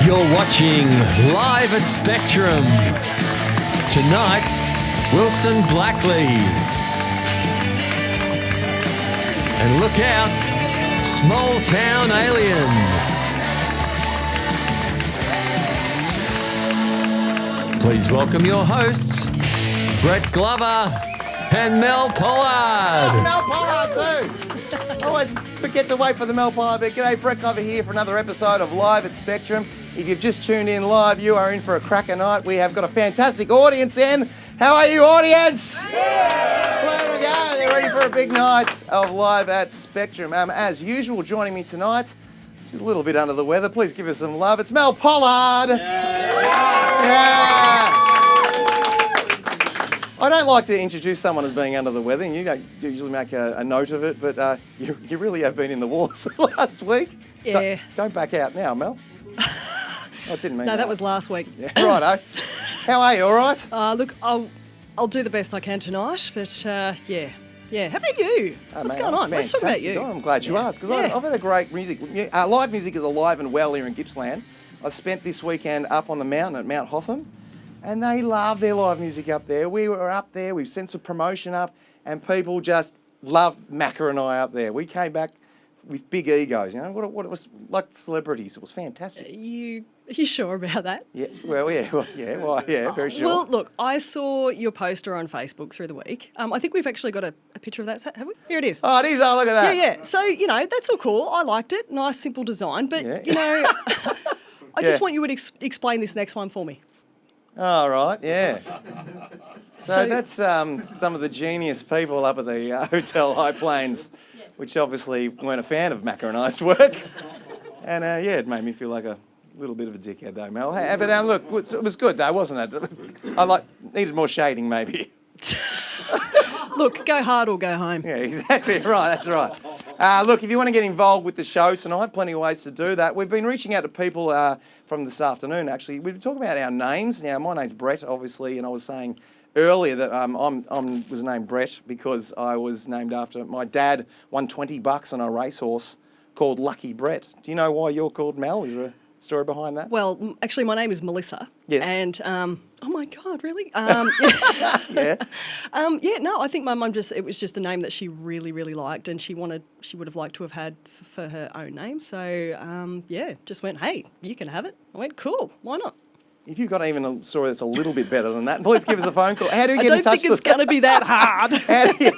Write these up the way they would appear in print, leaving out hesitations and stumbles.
You're watching Live at Spectrum. Tonight, Wilson Blackley. And look out, Small Town Alien. Please welcome your hosts, Brett Glover and Mel Pollard. Mel Pollard too. Always forget to wait for the Mel Pollard bit. G'day, Brett Glover here for another episode of Live at Spectrum. If you've just tuned in live, you are in for a cracker night. We have got a fantastic audience in. How are you, audience? Yeah. There we go. They're ready for a big night of Live at Spectrum. As usual, joining me tonight, she's a little bit under the weather. Please give us some love. It's Mel Pollard. Yeah. I don't like to introduce someone as being under the weather, and you don't usually make a note of it, but you really have been in the wars last week. Yeah. Don't back out now, Mel. I didn't mean No, that was last week. Yeah, righto. How are you, all right? Look, I'll do the best I can tonight, but yeah. How about you? What's going on? Let's talk about you. I'm glad you asked, because I've had a great music. Live music is alive and well here in Gippsland. I spent this weekend up on the mountain at Mount Hotham, and they love their live music up there. We were up there, we've sent some promotion up, and people just loved Macca and I up there. We came back with big egos, you know, what it was like celebrities. It was fantastic. Are you sure about that? Yeah, very sure. Well, look, I saw your poster on Facebook through the week. I think we've actually got a picture of that, have we? Here it is. Oh, it is. Oh, look at that. Yeah. So, that's all cool. I liked it. Nice, simple design. But, Yeah. I just want you to explain this next one for me. All right, yeah. So that's some of the genius people up at the Hotel High Plains, which obviously weren't a fan of Macca and I's work. And it made me feel like a little bit of a dickhead though, Mel. Hey, but look, it was good though, wasn't it? Needed more shading maybe. Look, go hard or go home. Yeah, exactly right, that's right. Look, if you want to get involved with the show tonight, plenty of ways to do that. We've been reaching out to people from this afternoon, actually. We've been talking about our names. Now, my name's Brett, obviously, and I was saying earlier that I was named Brett because I was named after my dad won $20 on a racehorse called Lucky Brett. Do you know why you're called Mel? Is there a story behind that? Well, actually, my name is Melissa. Yes. And, oh my God, really? Yeah. No, I think my mum it was just a name that she really, really liked, and she would have liked to have had for her own name. So, just went, hey, you can have it. I went, cool, why not? If you've got even a story that's a little bit better than that, please give us a phone call. How do we get in touch? I don't think it's going to be that hard. How do you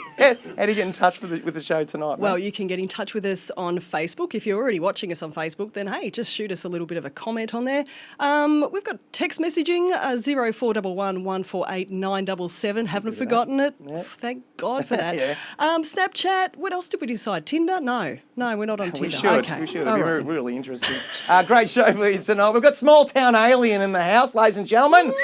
get in touch with the show tonight? Well, mate? you can get in touch with us on Facebook. If you're already watching us on Facebook, then, hey, just shoot us a little bit of a comment on there. We've got text messaging, 0411 148 977. Haven't forgotten it. Yep. Thank God for that. Yeah. Snapchat, what else did we decide? Tinder? No, we're not on Tinder. We should. Okay. We should. All It'd be right. really interesting. Great show for you tonight. We've got Small Town Alien in the house, ladies and gentlemen.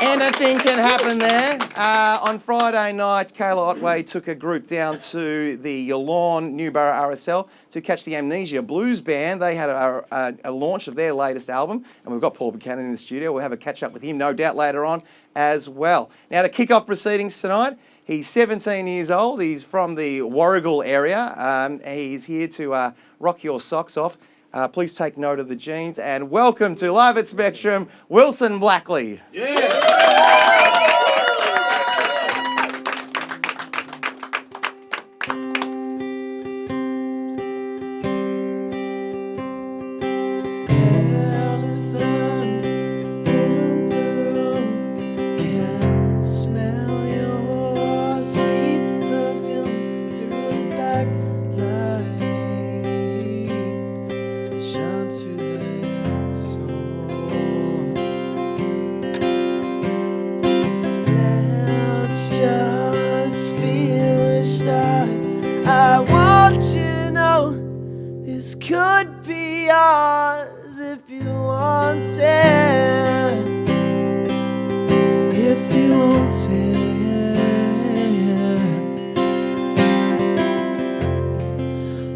Anything can happen there. On Friday night, Kayla Otway took a group down to the Yallourn Newborough RSL to catch the Amnesia Blues Band. They had a launch of their latest album, and we've got Paul Buchanan in the studio. We'll have a catch-up with him, no doubt, later on as well. Now, to kick off proceedings tonight, he's 17 years old. He's from the Warragul area. He's here to rock your socks off. Please take note of the jeans, and welcome to Live at Spectrum, Wilson Blackley. Could be ours if you want it. If you want it.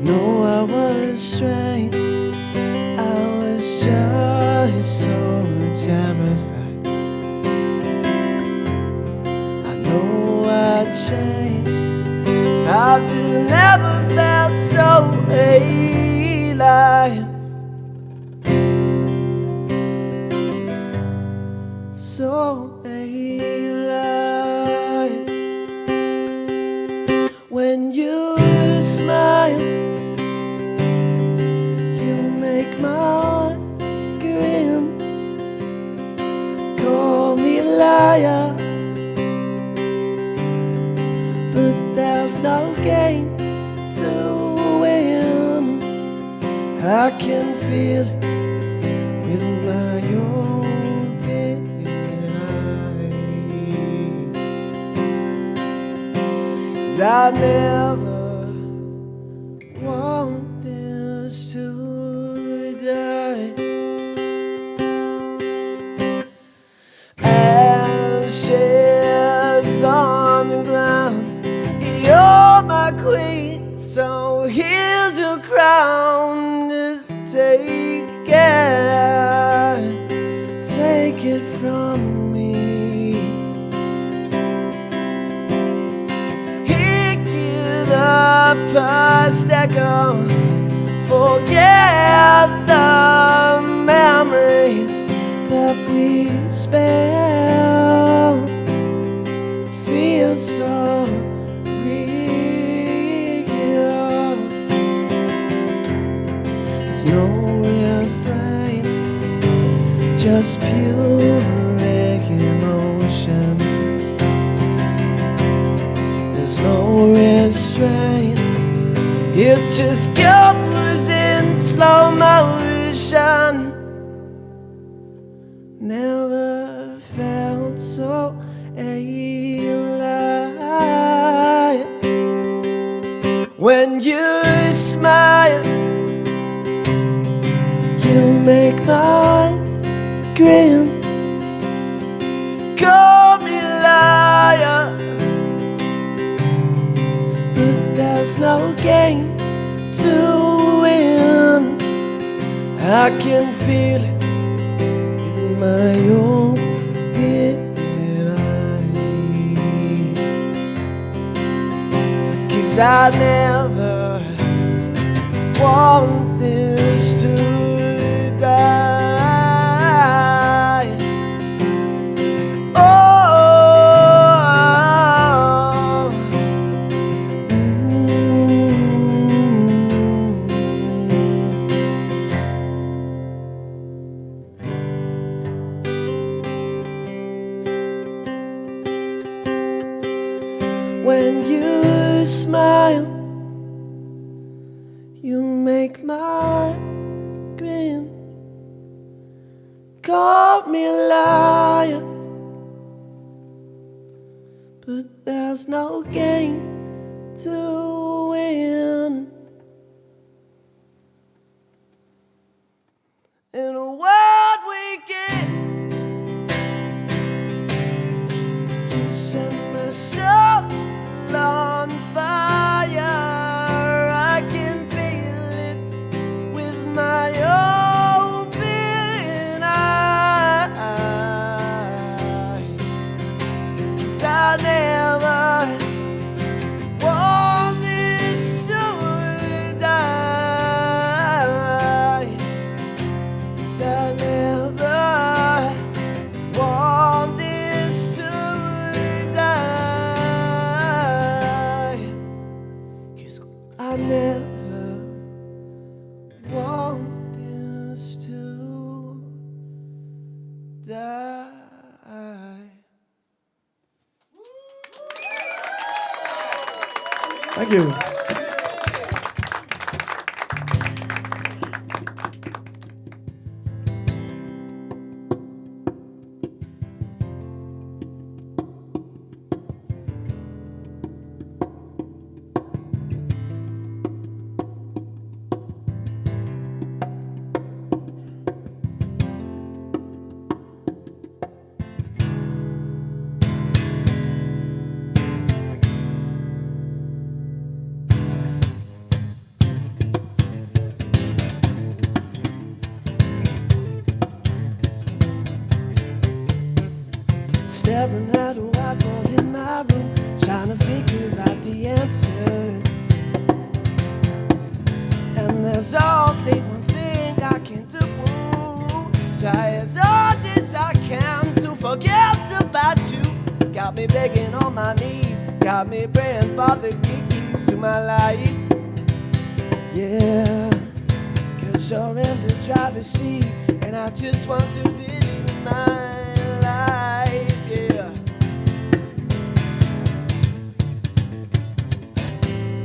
No, I was strange. I was just so terrified. I know I changed. I've just never felt so alive. so alive. When you smile, you make my heart grin. Call me a liar, but there's no game to win. I can feel it with my own eyes. 'Cause I never want this to die. Ashes on the ground, you're my queen, so here's your crown. Just take it from me. Pick it up, past echo, forget the memories that we spent. Feel so real. There's no refrain, just pure emotion. There's no restraint, it just goes in slow motion. Never felt so alive. When you smile, you make my heart grin. Call me a liar, but there's no game to win. I can feel it with my own eyes. 'Cause I never want this to die. Oh, when you smile, you make my heart grin. Call me a liar, but there's no game to win. In a world we kiss, you set my soul on fire. I can feel it with my open eyes. 'Cause I never want this to die. 'Cause I never want this to die. 'Cause I never want this to die. Thank you. Staring at a whiteboard in my room, trying to figure out the answer. And there's only one thing I can do. Try as hard as I can to forget. got me begging on my knees, got me praying for the keys to my life. Yeah, 'cause you're in the driver's seat, and I just want to delete my life, yeah.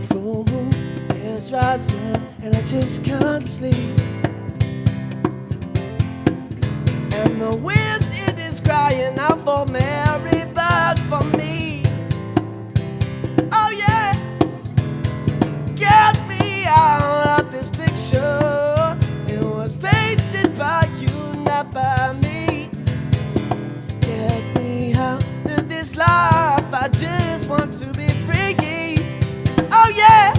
Full moon is rising, and I just can't sleep. And the wind, it is crying out for Mary, but for me. Oh yeah, get me out of this picture. It was painted by you, not by me. Get me out of this life, I just want to be free. Oh yeah,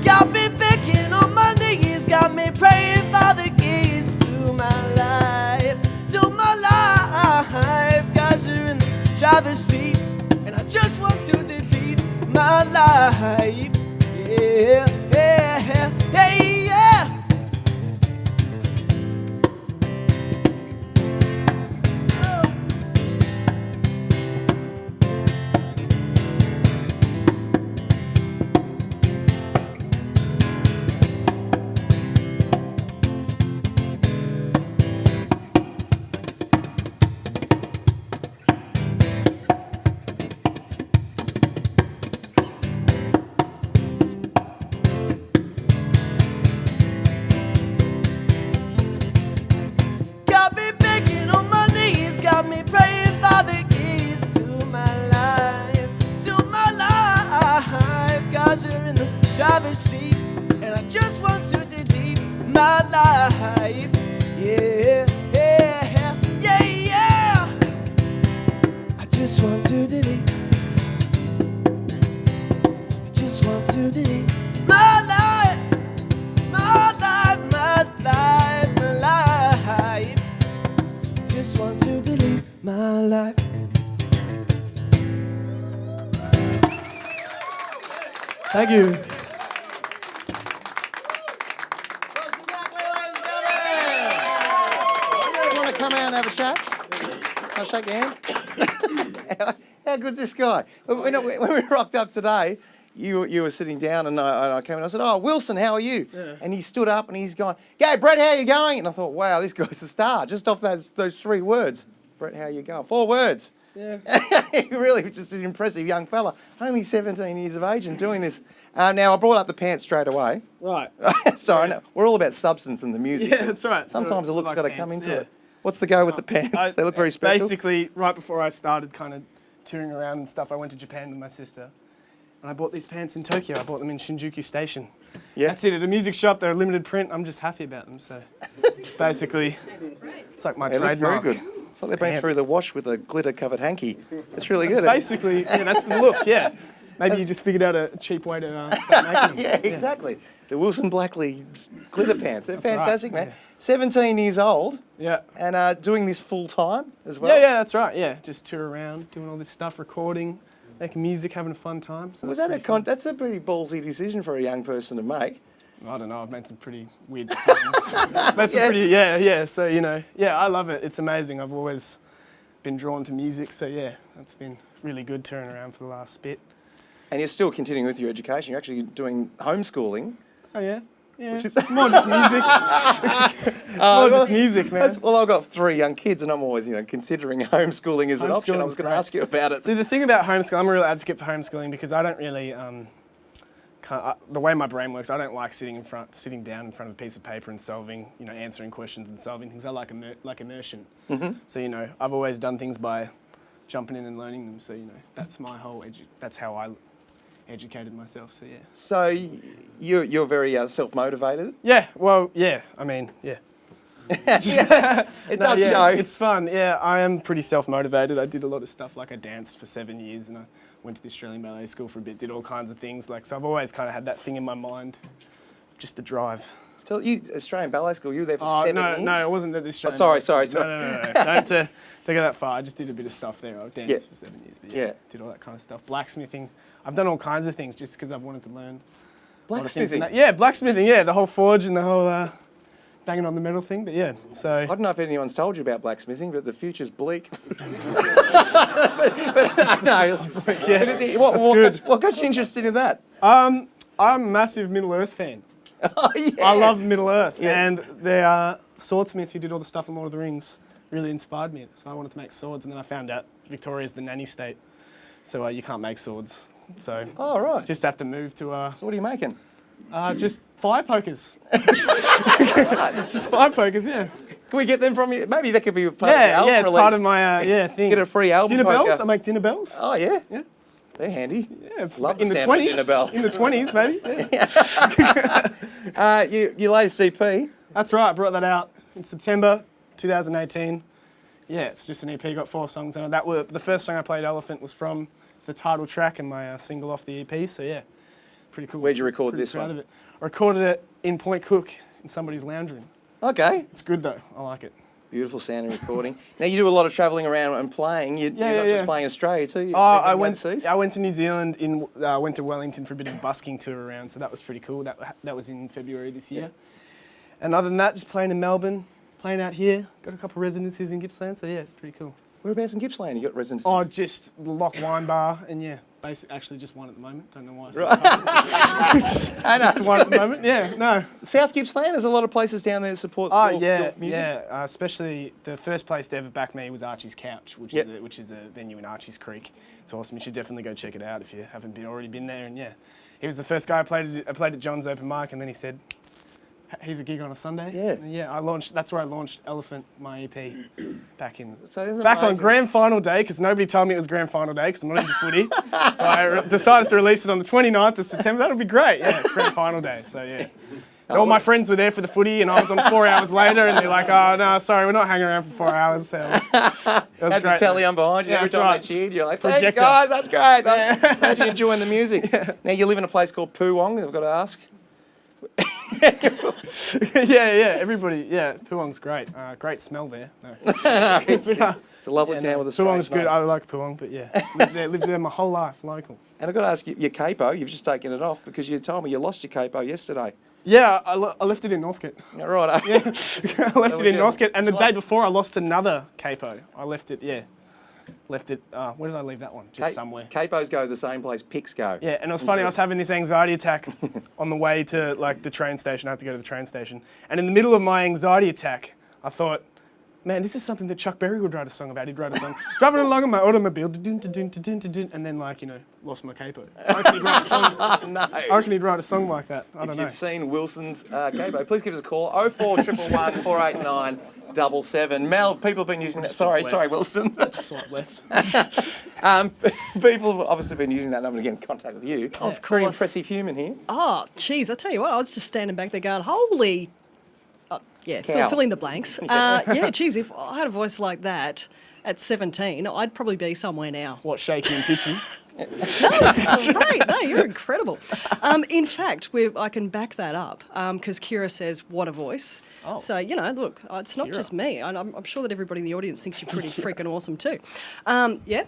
got me begging on my knees, got me praying for the keys to my life, to my life. 'Cause you're in the driver's seat, and I just want to delete my life. Yeah, yeah, yeah, yeah. Got me begging on my knees, got me praying for the keys to my life, to my life. 'Cause you're in the driver's seat, and I just want to delete my life. Yeah, yeah, yeah, yeah. I just want to delete. I just want to delete my life, my life, my life, my life. Just want to delete my life. Thank you. You want to come out and have a chat? Can I shake your hand? How good's this guy? When we rocked up today, you were sitting down, and I came in. I said, "Oh, Wilson, how are you?" Yeah. And he stood up and he's gone, "G'day, Brett, how you going?" And I thought, wow, this guy's a star just off those 3 words. Brett, how you going? 4 words. Yeah. He really was just an impressive young fella, only 17 years of age and doing this. Now, I brought up the pants straight away. Right. Sorry, no, we're all about substance in the music. Yeah, that's right. Sometimes the look's Like got to pants, come into yeah. it. What's the go with the pants? They look very special. Basically, right before I started kind of touring around and stuff, I went to Japan with my sister. And I bought these pants in Tokyo. I bought them in Shinjuku Station. Yeah. That's it. At a music shop, they're limited print. I'm just happy about them. So basically, it's like my They look very trademark. good. It's like they've been Pants. through the wash with a glitter-covered hanky. It's really good. Basically, yeah, that's the look, yeah. Maybe you just figured out a cheap way to start making them. Yeah, exactly. The Wilson Blackley glitter pants. They're right, fantastic, man. yeah. 17 years old Yeah. and doing this full time as well. Yeah, that's right. Yeah, just tour around, doing all this stuff, recording, making music, having a fun time. So Was that's that pretty fun. that's a pretty ballsy decision for a young person to make. I don't know. I've made some pretty weird decisions. So I love it. It's amazing. I've always been drawn to music, so yeah, that's been really good touring around for the last bit. And you're still continuing with your education. You're actually doing homeschooling. Oh yeah, yeah. Which is- It's more just music. More just music, man. Well, I've got 3 young kids, and I'm always, considering homeschooling as an option. I was Homeschooling's going to great. ask you about it. See, the thing about homeschooling, I'm a real advocate for homeschooling because I don't really, the way my brain works, I don't like sitting down in front of a piece of paper and solving, answering questions and solving things. I like immersion. Mm-hmm. So, I've always done things by jumping in and learning them. So, that's my whole, that's how I educated myself. So, yeah. So you're very self-motivated. Yeah, well, yeah, I mean, yeah. It does show. It's fun. Yeah, I am pretty self-motivated. I did a lot of stuff, like I danced for 7 years and I went to the Australian Ballet School for a bit, did all kinds of things. So I've always kind of had that thing in my mind, just the drive. Tell you, Australian Ballet School, you were there for 7 years? No, I wasn't at the Australian sorry. Ballet School. No. Don't go that far. I just did a bit of stuff there. I danced for 7 years, but Yeah. did all that kind of stuff. Blacksmithing. I've done all kinds of things just because I've wanted to learn. a lot of things Blacksmithing. in that. Yeah, blacksmithing, yeah. The whole forge and the whole banging on the metal thing, but yeah. So I don't know if anyone's told you about blacksmithing, but the future's bleak. but no. yeah, What got you interested in that? I'm a massive Middle Earth fan. Oh, yeah. I love Middle Earth, Yeah. and the swordsmith who did all the stuff in Lord of the Rings really inspired me. So I wanted to make swords, and then I found out Victoria's the nanny state, so you can't make swords. So Oh, right. just have to move to So what are you making? just fire pokers. Just fire pokers, yeah. Can we get them from you? Maybe that could be part of the Yeah, album yeah, it's release. part of my thing. Get a free album dinner poker. bells. I make dinner bells. Oh, yeah? Yeah. They're handy. Yeah, Love the in the sound of 20s. dinner bell. In the 20s, maybe. Yeah. Your latest EP, That's right. I brought that out in September 2018. Yeah, it's just an EP. Got 4 songs on it. That were the first song I played. Elephant was from. It's the title track and my single off the EP. So yeah, pretty cool. Where'd you record Pretty this proud one? of it. I recorded it in Point Cook in somebody's lounge room. okay. It's good though. I like it. Beautiful sounding recording. Now, you do a lot of travelling around and playing. You're not just playing Australia, too? You're I making went. overseas? I went to New Zealand. Went to Wellington for a bit of a busking tour around. So that was pretty cool. That was in February this year. And other than that, just playing in Melbourne, playing out here. Got a couple of residencies in Gippsland. So yeah, it's pretty cool. Whereabouts in Gippsland you got residencies? Oh, just the Lock Wine Bar, and yeah, basically, actually just one at the moment. Don't know why. I said I know. just one at the moment. Yeah, no. South Gippsland, there's a lot of places down there that support Oh your music. yeah. Especially the first place to ever back me was Archie's Couch, which is a venue in Archie's Creek. It's awesome. You should definitely go check it out if you haven't already been there. And yeah, he was the first guy I played at John's open mic, and then he said, here's a gig on a Sunday. Yeah. And yeah, that's where I launched Elephant, my EP, back So isn't it on amazing? grand final day, because nobody told me it was grand final day, because I'm not into footy. So I decided to release it on the 29th of September. That'll be great. Yeah, it's grand final day. So yeah. So all my friends were there for the footy, and I was on 4 hours later, and they're like, "Oh no, sorry, we're not hanging around for 4 hours." So it was Had the great. telly on behind you. Yeah, Every that's time right. they cheered, you're like, thanks, Projector. guys, that's great. I'm glad you're enjoying the music. Now, you live in a place called Poowong, I've got to ask. yeah. Everybody, yeah. Poowong's great. Great smell there. No. It's a lovely town with a strange Poowong's good. name. I like Poowong, but yeah, lived there my whole life, local. And I've got to ask you, your capo, you've just taken it off because you told me you lost your capo yesterday. Yeah, I left it in Northcote. Right, I left it in Northcote, and the day before I lost another capo. I left it, where did I leave that one? Just somewhere. Capos go the same place pics go. Yeah, and it was funny, I was having this anxiety attack on the way to like the train station. I had to go to the train station. And in the middle of my anxiety attack, I thought, man, this is something that Chuck Berry would write a song about. He'd write a song, driving along in my automobile, and then lost my capo. I reckon he'd write a song. No. I reckon he'd write a song like that. I don't If know. you've seen Wilson's capo, please give us a call. 0411 489 77. Mel, people have been using that. Sorry, Wilson. Swipe left. People have obviously been using that number to get in contact with you. Of Very course. impressive human here. Oh, geez, I tell you what, I was just standing back there going, holy, Cow. fill in the blanks. Yeah, geez, if I had a voice like that at 17, I'd probably be somewhere now. What, shaky and pitchy? No, it's great. No, you're incredible. In fact, I can back that up because Kira says, what a voice. Oh. So, look, it's not just me. I'm sure that everybody in the audience thinks you're pretty freaking awesome too. Yeah.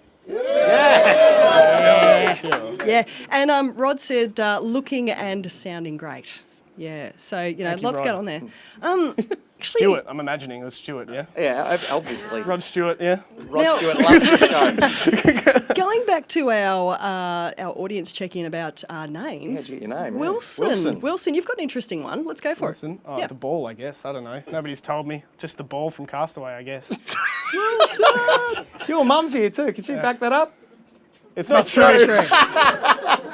Yeah. And Rod said, looking and sounding great. Yeah. So, Thank you, lots Rod. going on there. Actually, Stuart, I'm imagining it was Stuart, yeah? Yeah, obviously. Rod Stewart, yeah? Rod Now- Stewart loves the show. going back to our audience check-in about names. Yeah, get your name. yeah. Wilson, you've got an interesting one. Let's go for Wilson? it. Oh, Yeah. the ball, I guess. I don't know. Nobody's told me. Just the ball from Castaway, I guess. Wilson! Your mum's here too. Could you back that up? It's not Not true. true.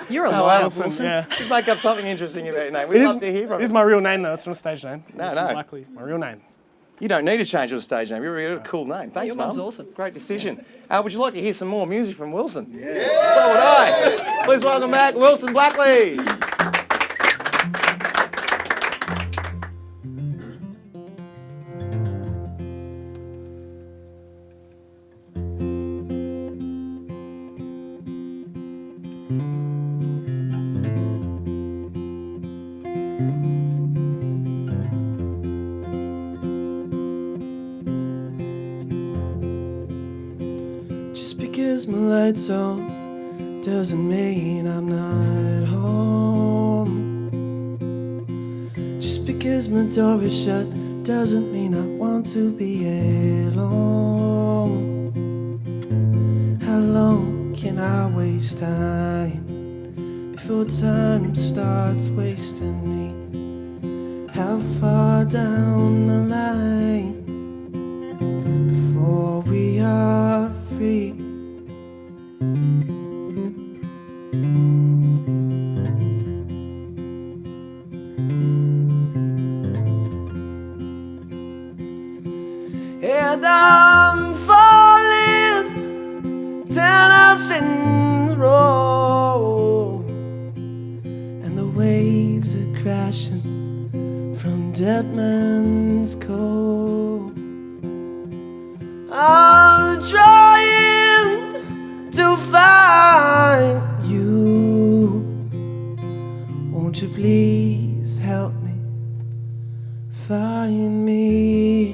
You're a liar, Wilson. Yeah. Just make up something interesting about your name. We'd love to hear from It is you. my real name, though. It's not a stage name. No, It's no. Blackley, my real name. You don't need to change your stage name. You've got a cool name. Thanks, your mum's Mum. awesome. Great decision. Would you like to hear some more music from Wilson? Yeah. So would I. Please welcome back Wilson Blackley. Just because my light's on doesn't mean I'm not at home. Just because my door is shut doesn't mean I want to be alone. How long can I waste time before time starts wasting me? How far down the line before we are free? And I'm falling down us in the road, and the waves are crashing from dead man's cove. I'm trying to find you. Won't you please help me find me?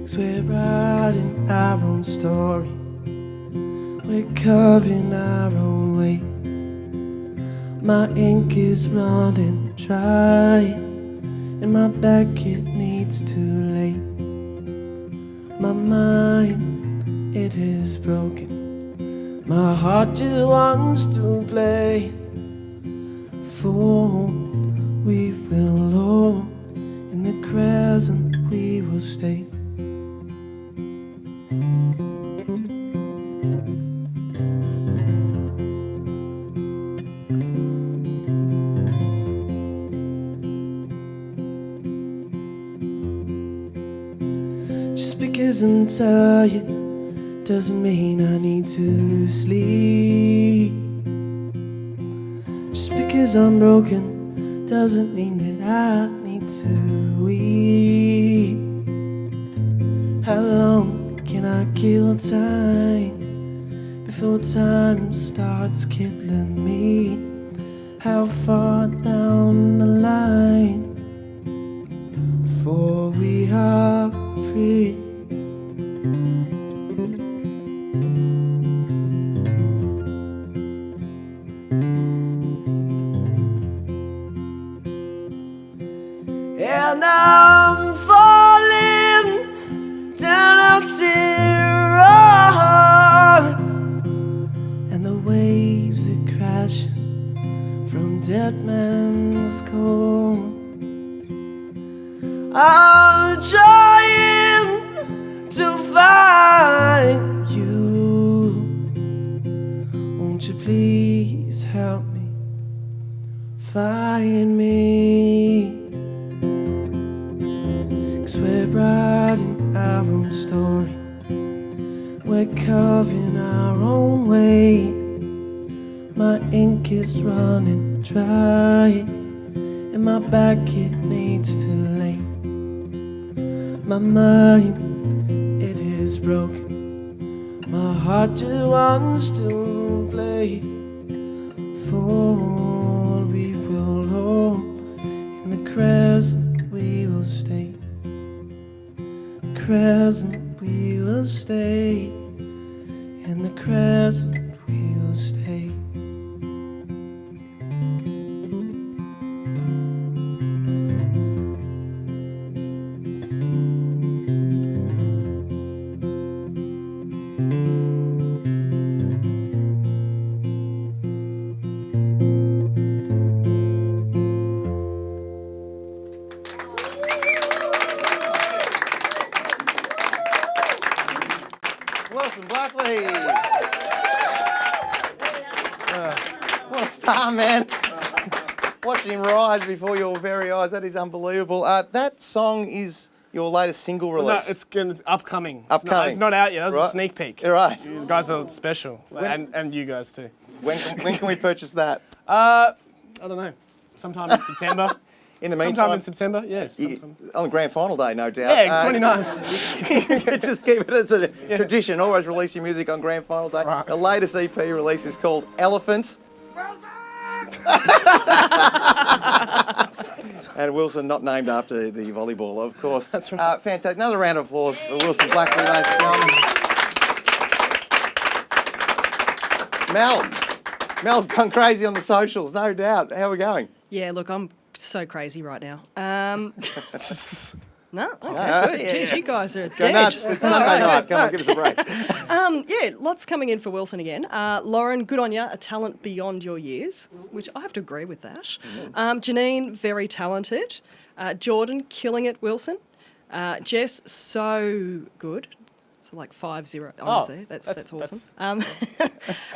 'Cause we're writing our own story, we're carving our own way. My ink is running dry, and my back it needs to lay. My mind, it is broken, my heart just wants to play. For we will all, in the crescent we will stay. Just because I'm tired doesn't mean I need to sleep. Just because I'm broken doesn't mean that I need to weep. How long can I kill time before time starts killing me? How far down the line before we are free? And I'm falling down out zero, and the waves are crashing from dead man's cove. I'm trying to find you. Won't you please help me find me? 'Cause we're writing our own story, we're carving our own way. My ink is running dry, and my back it needs to lay. My mind, it is broken, my heart just wants to play. For we will all, in the crescent we will stay. Crescent we will stay, in the crescent we will stay. Wilson Blackley. What a star, man. Watching him rise before your very eyes, that is unbelievable. That song is your latest single release. No, it's upcoming. Upcoming. It's not out yet. That was Right. a sneak peak. You're right. You guys are special, When- and you guys too. When can we purchase that? I don't know. Sometime in September. In the Sometime meantime, in September, yeah. on the grand final day, no doubt. Yeah, 29. Just keep it as a tradition. Always release your music on grand final day. Right. The latest EP release is called Elephant. And Wilson, not named after the volleyball, of course. That's right. Fantastic. Another round of applause for Wilson Blackley, ladies and gentlemen. Mel's gone crazy on the socials, no doubt. How are we going? Yeah, look, I'm so crazy right now. No? Okay, good. yeah, Jeez, yeah. you guys are Go nuts. It's Sunday night. Come on, give us a break. Yeah, lots coming in for Wilson again. Lauren, good on you, a talent beyond your years, which I have to agree with that. Janine, very talented. Jordan, killing it, Wilson. Jess, so good. So like 5-0, honestly. That's awesome.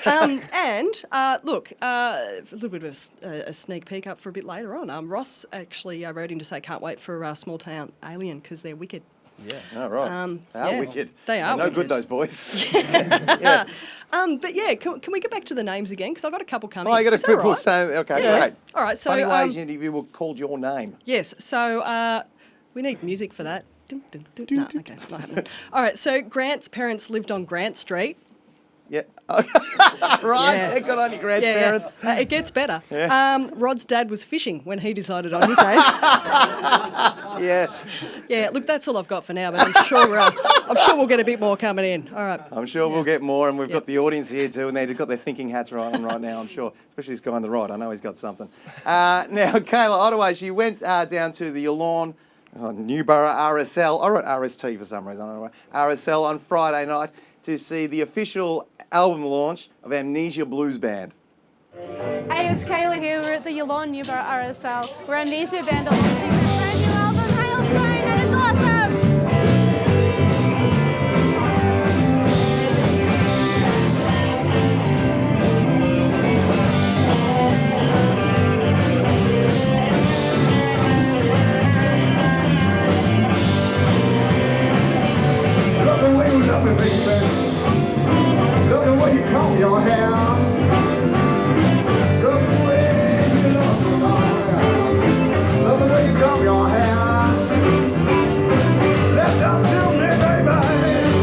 And look, a little bit of a sneak peek up for a bit later on. Ross actually wrote in to say can't wait for Small Town Alien because they're wicked. Yeah. Oh, right. They are wicked. They are no wicked. good, those boys. Yeah. But yeah, can we get back to the names again? Because I've got a couple coming. Oh, you got Is to that people right? saying, okay, Yeah. great. All right, so Funny ways you were called your name. yes, so we need music for that. Dun, dun, dun. No, okay, not happening. All right, so Grant's parents lived on Grant Street. Yeah. Right. Yeah. Good on you, Grant's parents. It gets better. Rod's dad was fishing when he decided on his age. Yeah. Yeah, look, that's all I've got for now, but I'm sure we'll get a bit more coming in. All right. I'm sure we'll get more, and we've got the audience here too, and they've got their thinking hats on right now, I'm sure. Especially this guy on the right. I know he's got something. Now, Kayla Ottaway, she went down to the Yallourn Newborough RSL, I wrote RST for some reason, I don't know why, RSL on Friday night to see the official album launch of Amnesia Blues Band. Hey, it's Kayla here. We're at the Yallourn Newborough RSL. We're Amnesia Band launching their brand new album, Hailstone, and it's awesome! Look the way you love me, baby. Look the way you comb your hair. Look the way you love me, darling. Look the way you comb your hair. Left up to me, baby.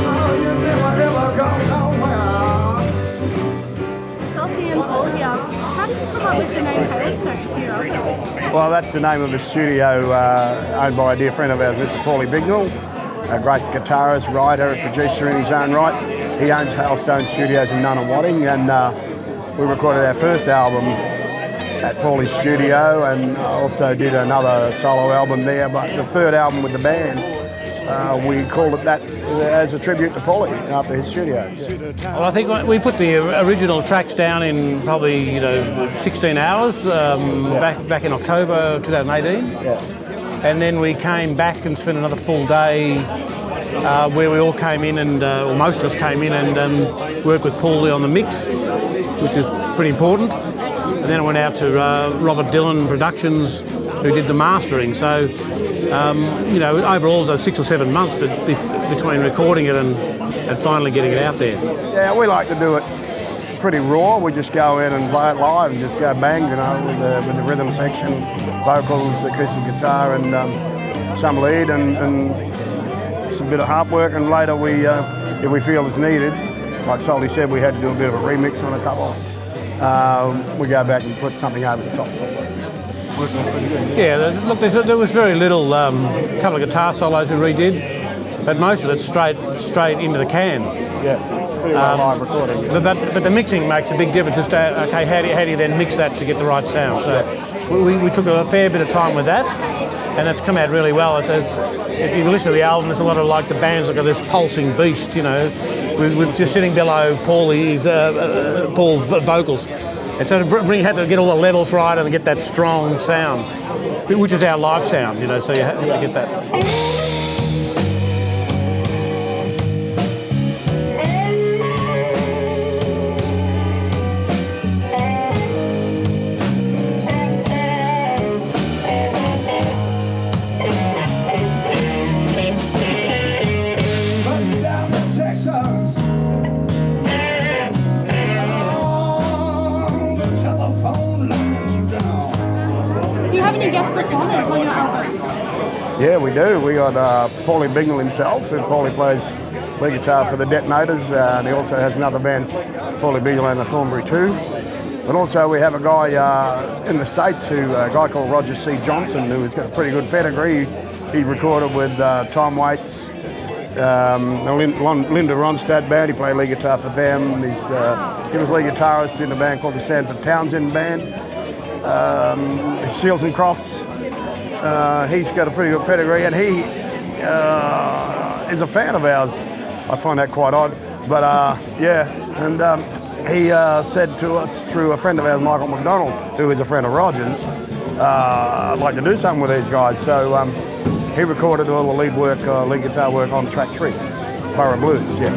Oh, you never ever go nowhere. Salty and Paul here. How did you come up with the name Hailstone for your album? Well, that's the name of a studio owned by a dear friend of ours, Mr. Paulie Bignell, a great guitarist, writer, producer in his own right. He owns Hailstone Studios in Nunawading, and we recorded our first album at Paulie's studio, and also did another solo album there. But the third album with the band, we called it that as a tribute to Paulie after his studio. Well, I think we put the original tracks down in probably 16 hours back in October 2018. Yeah. And then we came back and spent another full day where we all came in and, or most of us came in and worked with Paulie on the mix, which is pretty important. And then I went out to Robert Dillon Productions, who did the mastering. So, overall it was 6 or 7 months between recording it and finally getting it out there. Yeah, we like to do it pretty raw. We just go in and play it live and just go bang, with the rhythm section, vocals, acoustic guitar, and some lead and some bit of harp work. And later we, if we feel it's needed, like Salty said, we had to do a bit of a remix on a couple. We go back and put something over the top. Yeah, look, there was very little, couple of guitar solos we redid, but most of it straight into the can. Yeah, pretty well live recording. But the mixing makes a big difference. Just okay, how do you then mix that to get the right sound? So we took a fair bit of time with that, and it's come out really well. If you listen to the album, there's a lot of like the band's like this pulsing beast, with just sitting below Paul's vocals. And so we had to get all the levels right and get that strong sound, which is our live sound, so you have to get that. Guest performers on your album? Yeah, we do. We got Paulie Bignell himself, and Paulie plays lead guitar for the Detonators, and he also has another band, Paulie Bignell and the Thornbury 2. But also we have a guy in the States, a guy called Roger C. Johnson, who's got a pretty good pedigree. He recorded with Tom Waits, Linda Ronstadt band. He played lead guitar for them. He was lead guitarist in a band called the Sanford Townsend Band. Seals and Crofts He's got a pretty good pedigree, and he is a fan of ours. I find that quite odd, but yeah. And he said to us through a friend of ours, Michael McDonald, who is a friend of Roger's, I'd like to do something with these guys. So he recorded all the lead guitar work on track 3, Borough Blues. Yeah.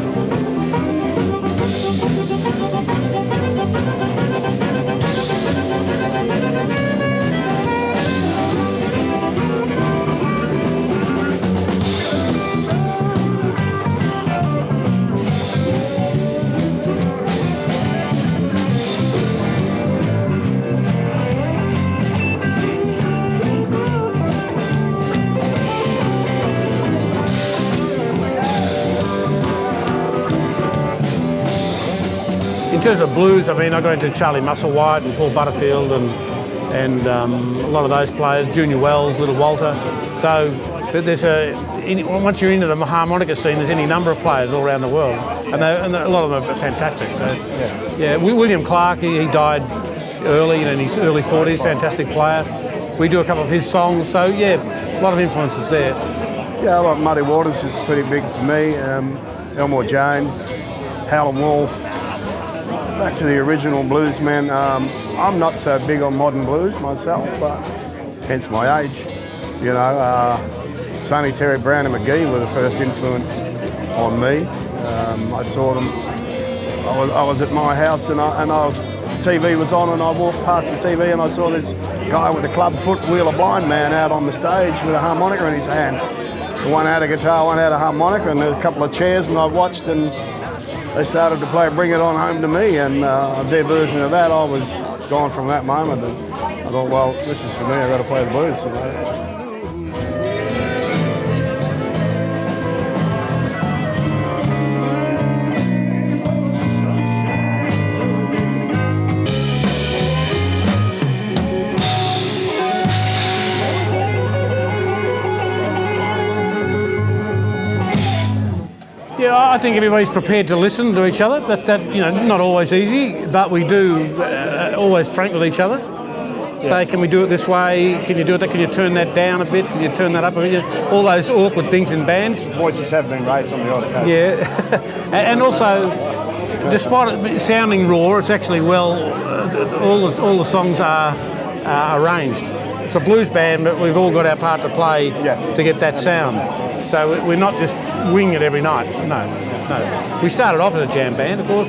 In terms of blues, I mean, I got into Charlie Musselwhite and Paul Butterfield and a lot of those players, Junior Wells, Little Walter. So there's once you're into the harmonica scene, there's any number of players all around the world, and a lot of them are fantastic. So yeah, William Clark, he died early, in his early 40s, fantastic player. We do a couple of his songs, so yeah, a lot of influences there. Yeah, like Muddy Waters is pretty big for me. Elmore Jones, Howlin' Wolf. Back to the original bluesmen. I'm not so big on modern blues myself, but hence my age. You know, Sonny, Terry Brown and McGee were the first influence on me. I saw them. I was at my house and TV was on, and I walked past the TV and I saw this guy with a club foot wheeler blind man out on the stage with a harmonica in his hand. One had a guitar, one had a harmonica, and a couple of chairs, and I watched, and they started to play Bring It On Home to Me, and their version of that, I was gone from that moment. And I thought, well, this is for me, I've got to play the blues. Yeah, I think everybody's prepared to listen to each other. That's not always easy, but we do always frank with each other. Say, can we do it this way? Can you do it? Can you turn that down a bit? Can you turn that up a bit? All those awkward things in bands. Voices have been raised on the odd occasion. Yeah, and also, despite it sounding raw, it's actually all the songs are arranged. It's a blues band, but we've all got our part to play to get that sound. So we're not just winging it every night. No. We started off as a jam band, of course.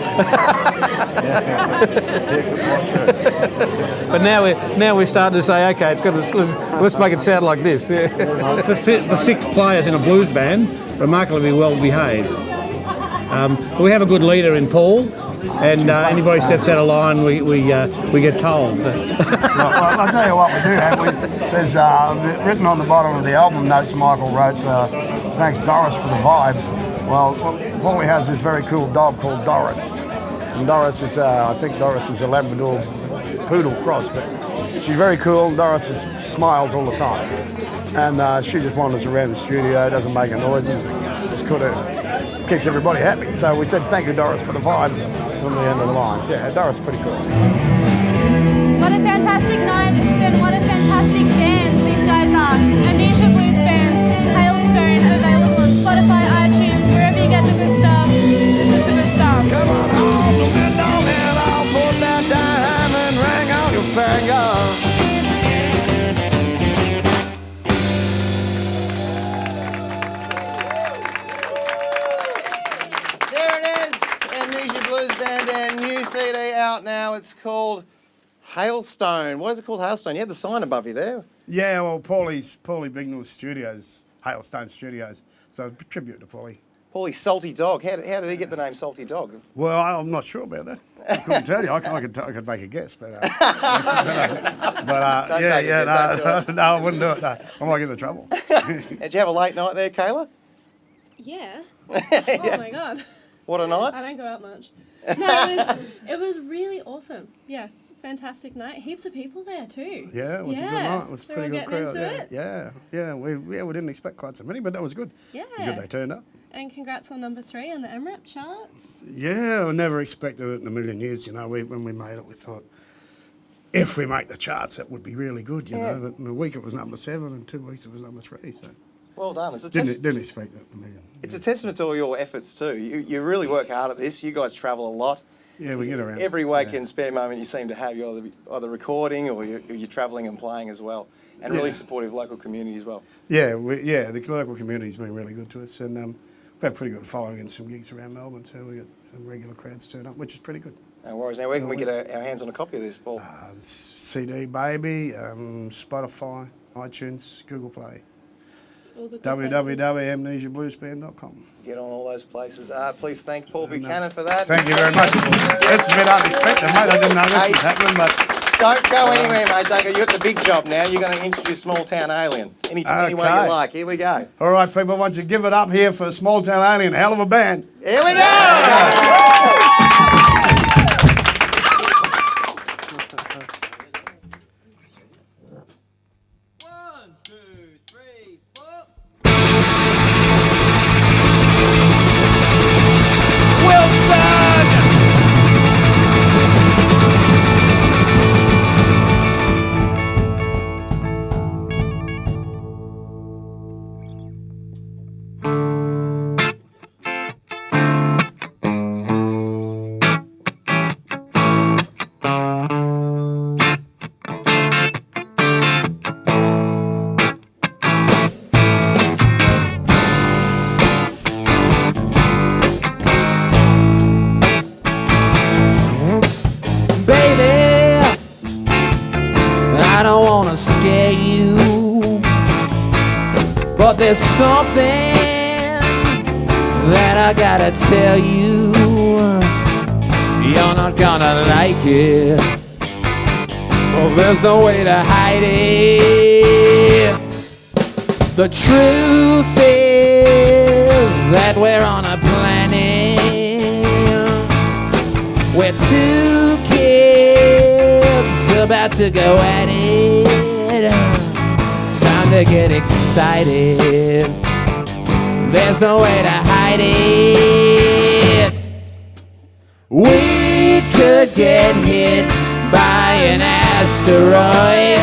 But now we're starting to say, okay, let's make it sound like this. Yeah. For 6 players in a blues band, remarkably well behaved. We have a good leader in Paul, and anybody steps out of line, we get told. Well, I'll tell you what we do have. There's written on the bottom of the album notes Michael wrote, thanks Doris for the vibe. Well, Paulie has this very cool dog called Doris. And Doris is, I think Doris is a Labrador poodle cross, but she's very cool. Doris smiles all the time. And she just wanders around the studio, doesn't make a noise, and just kind of keeps everybody happy. So we said, thank you, Doris, for the vibe on the end of the lines. Yeah, Doris is pretty cool. What a fantastic night it's been. What a fantastic band these guys are. Amnesia Blues Band, Hailstone, available on Spotify, iTunes, wherever you get the good stuff. This is the good stuff. Come on home, the window, and I'll put that diamond ring on your finger. There it is, Amnesia Blues Band, and new CD out now. It's called Hailstone. What is it called, Hailstone? You had the sign above you there. Yeah, well, Paulie Bignell's studios, Hailstone Studios. So a tribute to Paulie. Paulie Salty Dog. How did he get the name Salty Dog? Well, I'm not sure about that. I couldn't tell you. I could make a guess, but Don't I wouldn't do it. No. I might get into trouble. Did you have a late night there, Kayla? Yeah. Oh my God. What a night. I don't go out much. No, it was really awesome. Yeah. Fantastic night. Heaps of people there too. Yeah, it was a good night. It was a They pretty were good getting crowd. into it. Yeah. We didn't expect quite so many, but that was good. Yeah. It was good they turned up. And congrats on number 3 on the MREP charts. Yeah, I never expected it in a million years. You know, when we made it, we thought if we make the charts, that would be really good, you know. But in a week it was number 7, and 2 weeks it was number 3. So Well done. It's a didn't expect that from me. It's a testament to all your efforts too. You really work hard at this. You guys travel a lot. Yeah, we get around. Every weekend spare moment you seem to have, you're either recording or you're travelling and playing as well. And really supportive local community as well. Yeah, the local community's been really good to us, and we've had pretty good following in some gigs around Melbourne too. We got some regular crowds turn up, which is pretty good. No worries. Now, where can we get our hands on a copy of this, Paul? CD Baby, Spotify, iTunes, Google Play, www.amnesiabluesband.com. Get on all those places. Please thank Paul Buchanan for that. Thank you very much. That's a bit unexpected, mate. I didn't know this was happening, but... Don't go anywhere, mate. Don't go. You're at the big job now. You're going to introduce Small Town Alien. Any way you like. Here we go. All right, people, I want you to give it up here for Small Town Alien. Hell of a band. Here we go. But there's something that I gotta tell you. You're not gonna like it. Well, there's no way to hide it. The truth is that we're on a planet where two kids about to go at it. Time to get excited. There's no way to hide it. We could get hit by an asteroid.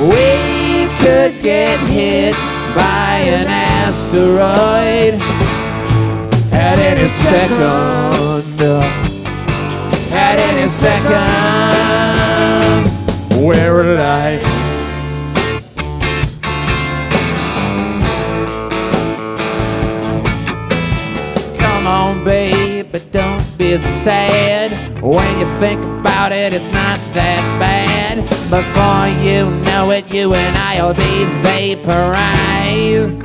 We could get hit by an asteroid at any second. At any second. We're alive. Come on, babe, but don't be sad. When you think about it, it's not that bad. Before you know it, you and I'll be vaporized.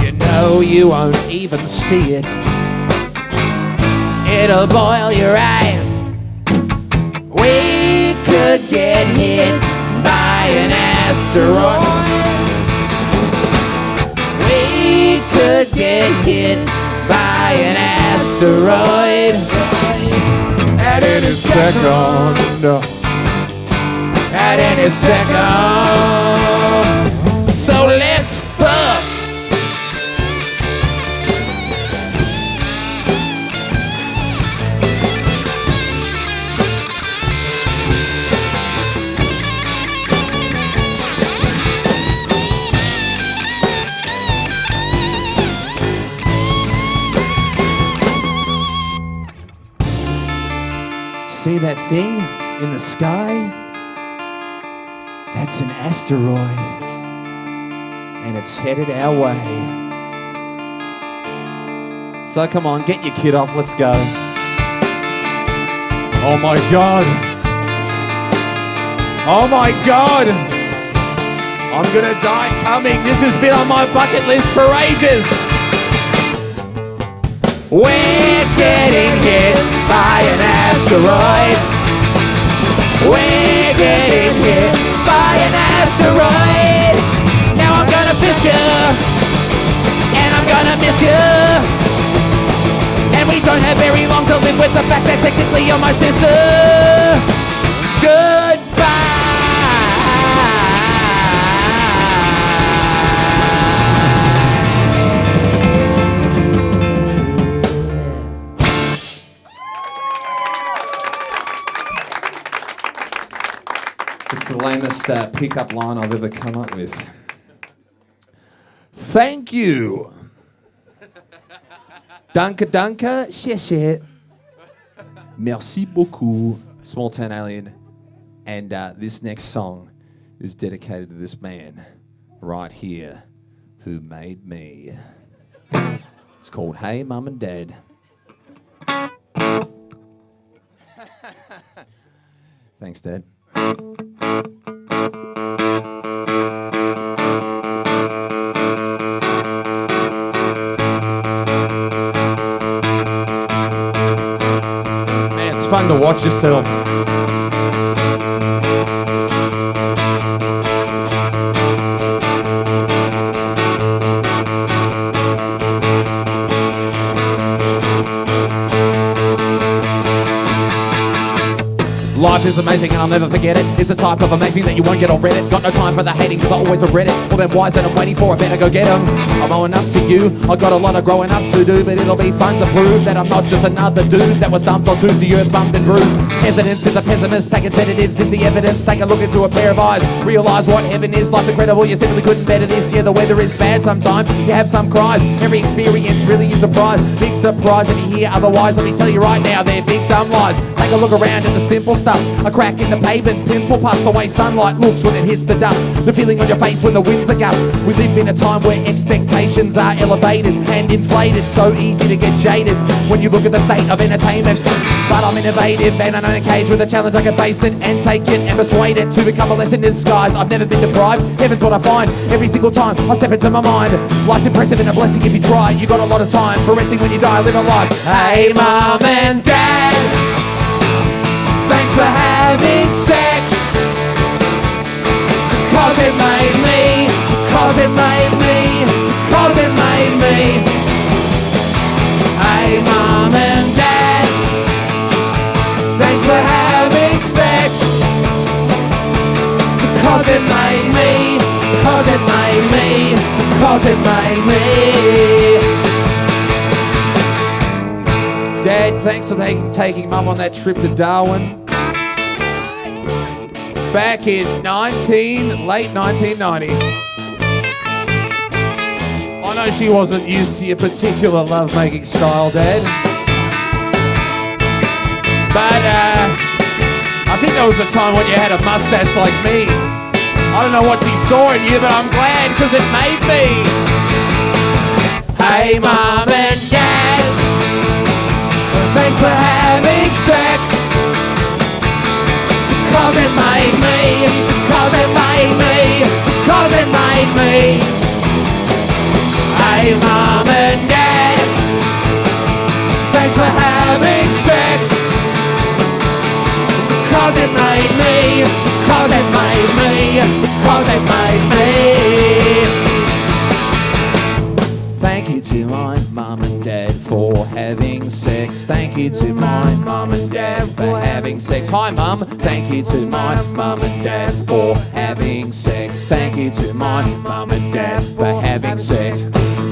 You know you won't even see it. It'll boil your eyes. We could get hit by an asteroid. We could get hit by an asteroid at any second. At any second. So let's fuck. See that thing in the sky? That's an asteroid. And it's headed our way. So come on, get your kid off, let's go. Oh my God. Oh my God. I'm gonna die coming. This has been on my bucket list for ages. We're getting hit by an asteroid. We're getting hit by an asteroid. Now I'm gonna fist you, and I'm gonna miss you. And we don't have very long to live with the fact that technically you're my sister. Goodbye. best pickup line I've ever come up with. Thank you. Danke, danke, xie. Merci beaucoup. Small Town Alien. And this next song is dedicated to this man right here who made me. It's called Hey Mum and Dad. Thanks, Dad. Man, it's fun to watch yourself. Life is amazing and I'll never forget it. It's the type of amazing that you won't get on Reddit. Got no time for the hating cause I always regret it. All them whys that I'm waiting for, I better go get them. I'm owing up to you, I got a lot of growing up to do. But it'll be fun to prove that I'm not just another dude that was dumped onto the earth, bumped and bruised. Hesitance is a pessimist, taking sedatives is the evidence. Take a look into a pair of eyes, realise what heaven is. Life's incredible, you simply couldn't better this. Yeah, the weather is bad sometimes, you have some cries. Every experience really is a prize. Big surprise if you hear otherwise. Let me tell you right now, they're big dumb lies. Take a look around at the simple stuff. A crack in the pavement, pimple past the way sunlight looks when it hits the dust. The feeling on your face when the winds are gust. We live in a time where expectations are elevated and inflated. So easy to get jaded when you look at the state of entertainment. But I'm innovative and I'm in a cage with a challenge I can face it and take it and persuade it to become a lesson in disguise. I've never been deprived, heaven's what I find every single time I step into my mind. Life's impressive and a blessing if you try. You got a lot of time for resting when you die, live a life. Hey Mum and Dad, thanks for having sex. Cause it made me, cause it made me, cause it made me. Hey Mum and Dad, thanks for having sex. Cause it made me, cause it made me, cause it made me. Dad, thanks for taking Mum on that trip to Darwin. Back in late 1990. I know she wasn't used to your particular love-making style, Dad. But I think there was a time when you had a mustache like me. I don't know what she saw in you, but I'm glad because it made me. Hey Mum and Dad, thanks for having sex. Cause it made me, cause it made me, cause it made me. Hey Mum and Dad, thanks for having sex. Cause it made me, cause it made me, cause it made me. Thank you to my Mum and Dad for having sex. Thank you to my Mum and Dad for having sex. Hi Mum, thank you to my Mum and Dad for having sex. Thank you to my Mum and Dad for having sex.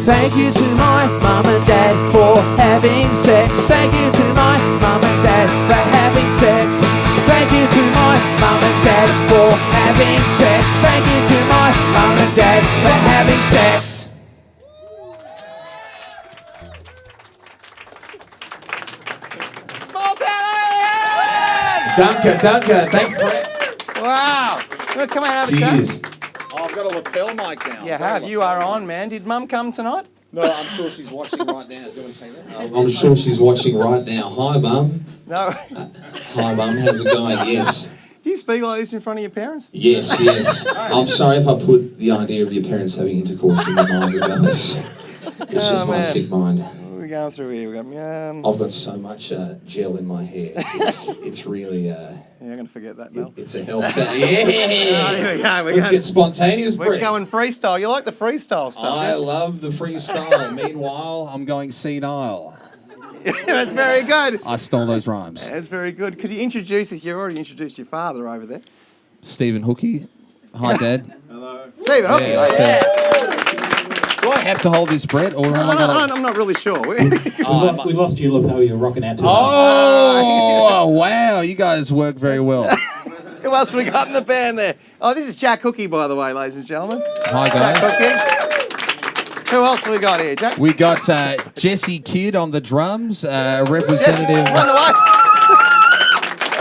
Thank you to my Mum and Dad for having sex. Thank you to my Mum and Dad for having sex. Thank you to my Mum and Dad for having sex. Thank you to my Mum and Dad for having sex. Dunker, thanks, Brett. Wow. You want to come out and have a chat? Oh, I've got a lapel mic now. Yeah, have. You are on, man. Did Mum come tonight? No, I'm sure she's watching right now. Do you want to say that? I'm sure she's watching right now. Hi, Mum. No. Hi, Mum. How's it going? Yes. Do you speak like this in front of your parents? Yes, yes. I'm sorry if I put the idea of your parents having intercourse in your mind, guys. It's just my sick mind. What are we going through here? I've got so much gel in my hair. It's really... yeah, I'm going to forget that, Mel. It's a health set. Yeah! Here we go. Let's get spontaneous, We're going freestyle. You like the freestyle stuff? I love the freestyle. Meanwhile, I'm going senile. That's very good. I stole those rhymes. That's very good. Could you introduce us? You've already introduced your father over there. Stephen Hookie. Hi, Dad. Hello. Stephen Hookie. Do I have to hold this, Brett, or am I going to... I'm not really sure. We lost your lapel. You're rocking out to Oh, wow. You guys work very well. Who else we got in the band there? Oh, this is Jack Hookie, by the way, ladies and gentlemen. Hi, Jack guys. Hookie. Who else have we got here, Jack? We got Jesse Kidd on the drums, representative On the way.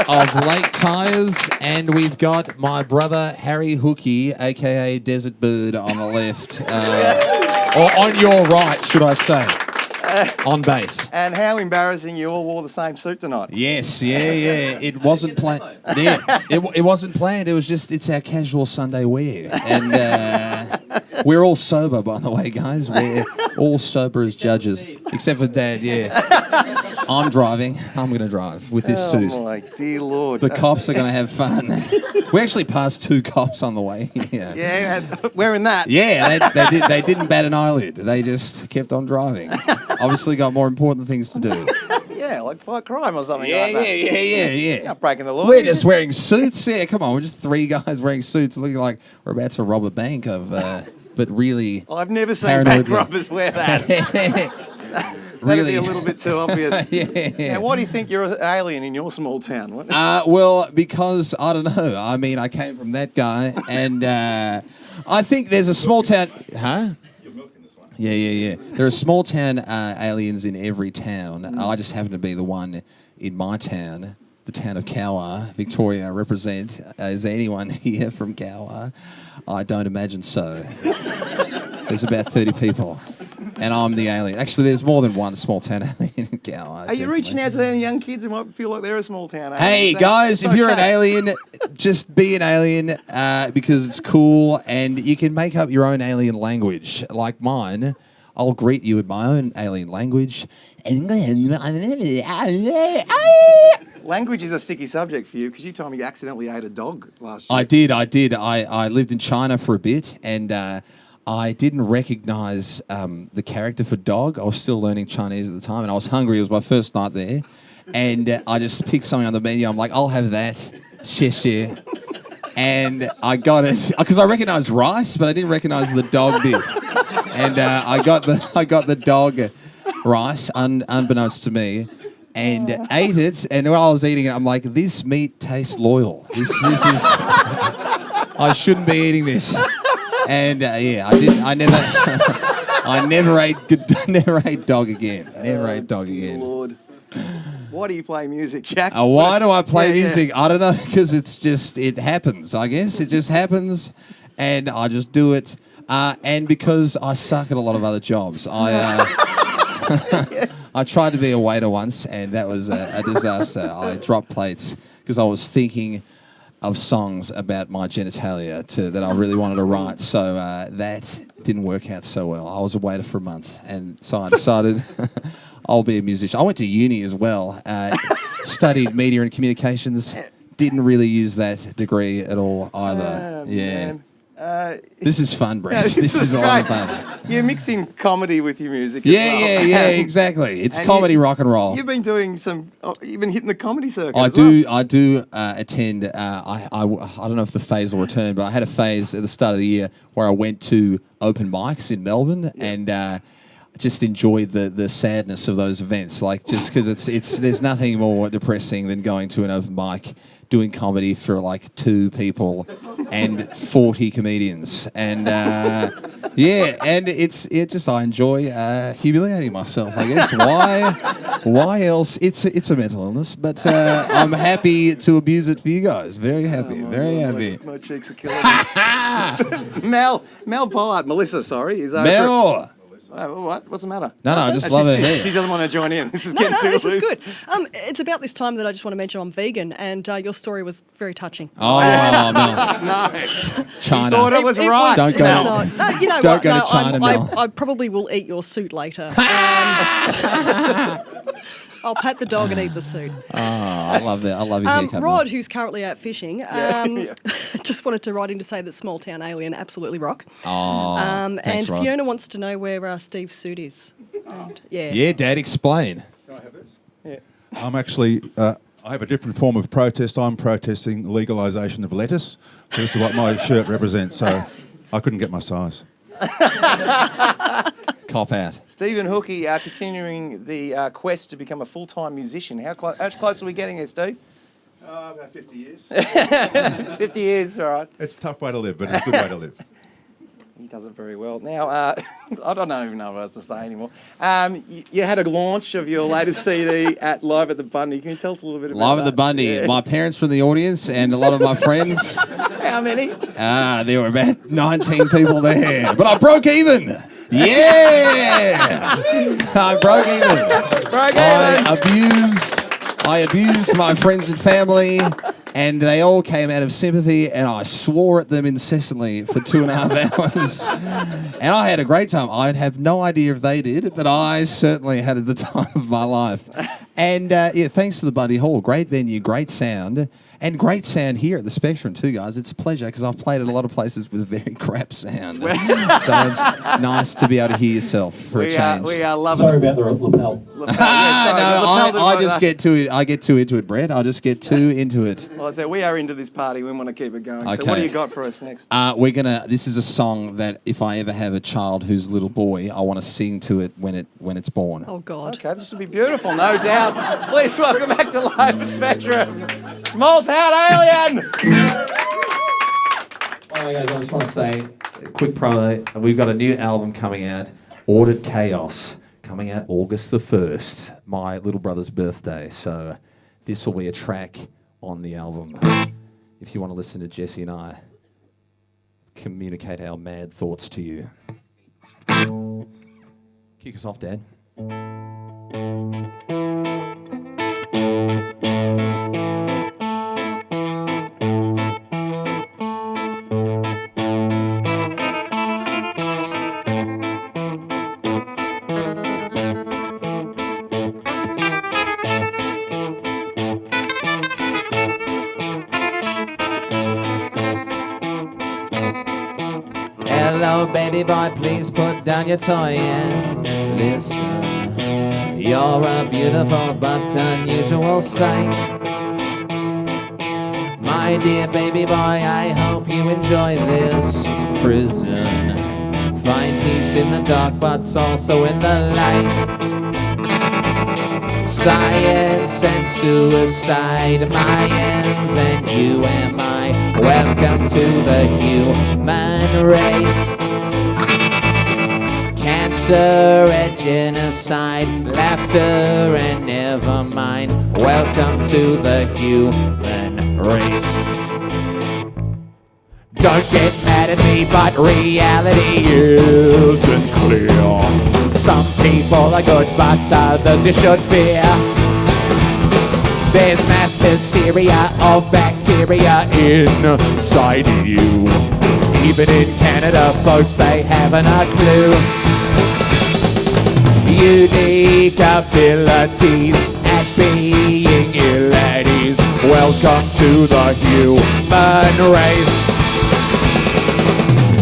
of Lake Tyres, and we've got my brother Harry Hookie, aka Desert Bird, on the left, or on your right, should I say, on bass. And how embarrassing you all wore the same suit tonight. Yes, yeah. It wasn't planned. Yeah, it wasn't planned. It was just, it's our casual Sunday wear, and we're all sober, by the way, guys. We're all sober as judges, except for Dad. Yeah. I'm driving. I'm going to drive with this suit. Oh, my dear Lord. The cops are going to have fun. We actually passed 2 cops on the way here. Yeah, wearing that. Yeah, they didn't bat an eyelid. They just kept on driving. Obviously got more important things to do. Yeah, like fight crime or something Yeah, like that. yeah. You're not breaking the law. We're just wearing suits. Yeah, come on. We're just 3 guys wearing suits looking like we're about to rob a bank of, but really... I've never seen paranoid bank robbers wear that. That'd be a little bit too obvious. Yeah. Now, why do you think you're an alien in your small town? What? Well, because, I don't know. I mean, I came from that guy, and I think there's a small town... Huh? Yeah. There are small town aliens in every town. I just happen to be the one in my town, the town of Cowar, Victoria, represent. Is there anyone here from Cowar? I don't imagine so. There's about 30 people. And I'm the alien. Actually, there's more than one small town alien in Cowar. Are you reaching out to any young kids who might feel like they're a small town alien? Hey, guys, if you're an alien, just be an alien because it's cool and you can make up your own alien language. Like mine, I'll greet you in my own alien language. Language is a sticky subject for you because you told me you accidentally ate a dog last year. I did. I lived in China for a bit and... I didn't recognize the character for dog. I was still learning Chinese at the time, and I was hungry. It was my first night there. And I just picked something on the menu. I'm like, I'll have that. Xie. And I got it because I recognized rice, but I didn't recognize the dog bit. And I got the dog rice, unbeknownst to me, and ate it. And while I was eating it, I'm like, this meat tastes loyal. This is... I shouldn't be eating this. And I never ate dog again. Never ate dog again. Lord. Why do you play music, Jack? Why do I play music? I don't know, because it happens, I guess. It just happens, and I just do it. And because I suck at a lot of other jobs. I tried to be a waiter once, and that was a disaster. I dropped plates because I was thinking of songs about my genitalia that I really wanted to write. So that didn't work out so well. I was a waiter for a month, and so I decided I'll be a musician. I went to uni as well, studied media and communications. Didn't really use that degree at all either. Man. This is fun, Brett. This is a lot of fun. You're mixing comedy with your music. Yeah, exactly. It's comedy rock and roll. You've been doing you've been hitting the comedy circuit. I do attend. I don't know if the phase will return, but I had a phase at the start of the year where I went to open mics in Melbourne and just enjoyed the sadness of those events. Like just because there's nothing more depressing than going to an open mic, doing comedy for like 2 people and 40 comedians, and and I enjoy humiliating myself. I guess why else? It's a mental illness, but I'm happy to abuse it for you guys. Very happy, very happy. My cheeks are killing me. Mel Pollard, Melissa, sorry, is over. Mel. What's the matter? No, I just love her hair. She doesn't want to join in. This is No, getting too this loose. is good. It's about this time that I just want to mention I'm vegan, and your story was very touching. Oh, no. No. China. Thought it was right. Don't go. No, you know Don't what? go to No, China, Mel. I probably will eat your suit later. I'll pat the dog and eat the suit. Oh, I love that. I love your haircut. Rod, who's currently out fishing, just wanted to write in to say that Small Town Alien absolutely rock. Oh, and thanks, Rod. Fiona wants to know where Steve's suit is. And, Yeah, Dad, explain. Can I have this? Yeah. I'm actually, I have a different form of protest. I'm protesting the legalisation of lettuce. So this is what my shirt represents, so I couldn't get my size. Cop out. Stephen Hookie continuing the quest to become a full-time musician. How close are we getting there, Steve? About 50 years. 50 years, all right. It's a tough way to live, but it's a good way to live. He does it very well. Now, I don't even know what else to say anymore. You had a launch of your latest CD at Live at the Bundy. Can you tell us a little bit about Live at that? the Bundy. Yeah. My parents were in the audience and a lot of my friends. How many? There were about 19 people there. But I broke even. Yeah! I broke even. I abused my friends and family, and they all came out of sympathy, and I swore at them incessantly for 2.5 hours. And I had a great time. I have no idea if they did, but I certainly had the time of my life. And yeah, thanks to the Bundy Hall. Great venue, great sound. And great sound here at the Spectrum too, guys. It's a pleasure because I've played at a lot of places with very crap sound. So it's nice to be able to hear yourself for a change. We are loving Sorry about the lapel. I just get too into it, Brett. I just get too into it. Well, I'd say we are into this party. We want to keep it going. So Okay. what do you got for us next? This is a song that if I ever have a child who's a little boy, I want to sing to it when it's born. Oh, God. Okay, this will be beautiful, no doubt. Please welcome back to Live at Spectrum, Small Town Alien. Hi guys, I just want to say a quick promo. We've got a new album coming out, Ordered Chaos, coming out August the 1st, my little brother's birthday. So this will be a track on the album. If you want to listen to Jesse and I communicate our mad thoughts to you. Kick us off, Dad. Hello, baby boy, please put down your toy and listen. You're a beautiful but unusual sight. My dear baby boy, I hope you enjoy this prison. Find peace in the dark, but also in the light. Science and suicide, my ends and you and I. Welcome to the human race. Cancer and genocide, laughter and never mind. Welcome to the human race. Don't get mad at me, but reality isn't clear. Some people are good, but others you should fear. There's mass hysteria of bacteria inside you. Even in Canada, folks, they haven't a clue. Unique abilities at being ill at ease. Welcome to the human race.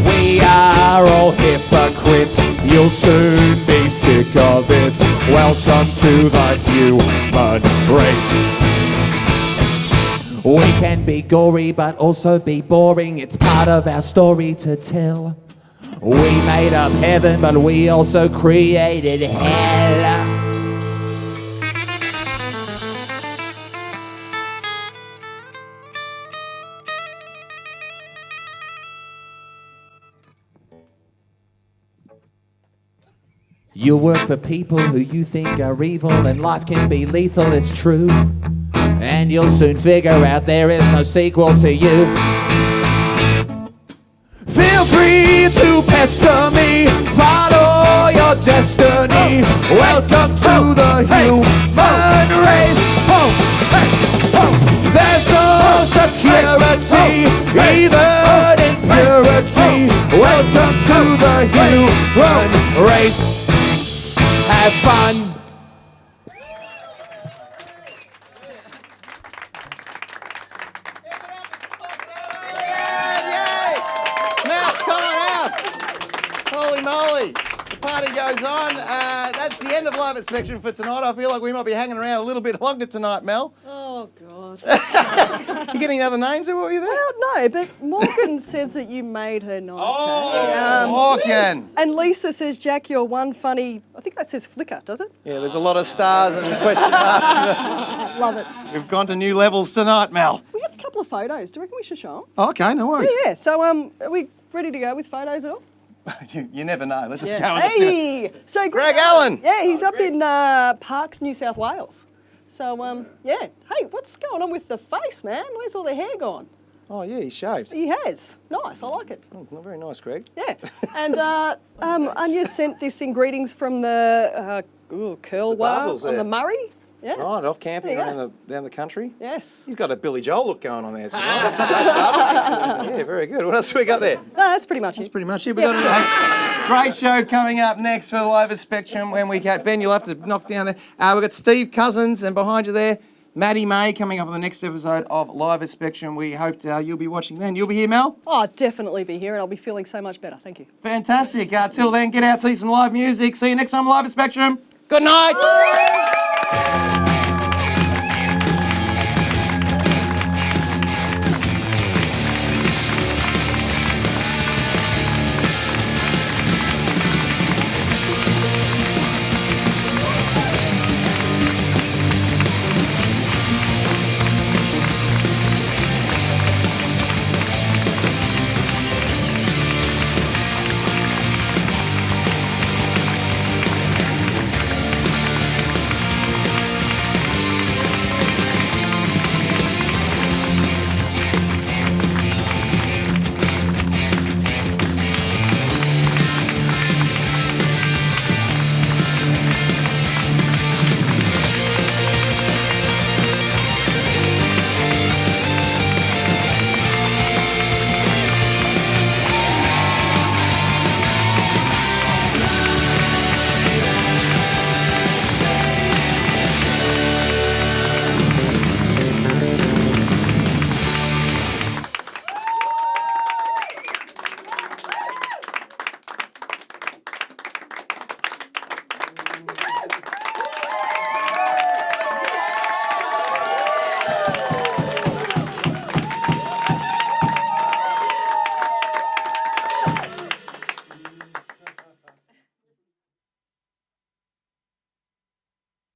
We are all hypocrites. You'll soon be sick of it. Welcome to the human race. We can be gory but also be boring. It's part of our story to tell. We made up heaven but we also created hell. You work for people who you think are evil, and life can be lethal, it's true. And you'll soon figure out there is no sequel to you. Feel free to pester me, follow your destiny. Welcome to the human race. There's no security, even in purity. Welcome to the human race. Have fun. Now, come on out. Holy moly. The party goes on. That's the end of Live at Spectrum for tonight. I feel like we might be hanging around a little bit longer tonight, Mel. Oh, God. God. You get any other names or what were you there? Well, no, but Morgan says that you made her night. Morgan. And Lisa says, Jack, you're one funny, I think that says flicker, does it? Yeah, there's a lot of stars and question marks. Love it. We've gone to new levels tonight, Mel. We had a couple of photos. Do you reckon we should show them? Okay, no worries. Yeah. So, are we ready to go with photos at all? You never know. Let's just Yeah. go with it. Hey! So Greg Allen. Yeah, he's up in Parks, New South Wales. So, yeah. Hey, what's going on with the face, man? Where's all the hair gone? Oh, yeah, he's shaved. He has. Nice, I like it. Oh, not very nice, Greg. Yeah. And Anya sent this in greetings from the Curlwa Bartles on there. the Murray. Yeah. Right, off camping There you down the country. Yes. He's got a Billy Joel look going on there tonight. Yeah, very good. What else have we got there? No, that's pretty much it. That's pretty much it. We've got a great show coming up next for the Live at Spectrum when we get Ben, you'll have to knock down there. We've got Steve Cousins, and behind you there, Maddie May coming up on the next episode of Live at Spectrum. We hope you'll be watching then. You'll be here, Mel? Oh, I'll definitely be here and I'll be feeling so much better. Thank you. Fantastic. Till then, get out, see some live music. See you next time, Live at Spectrum. Good night.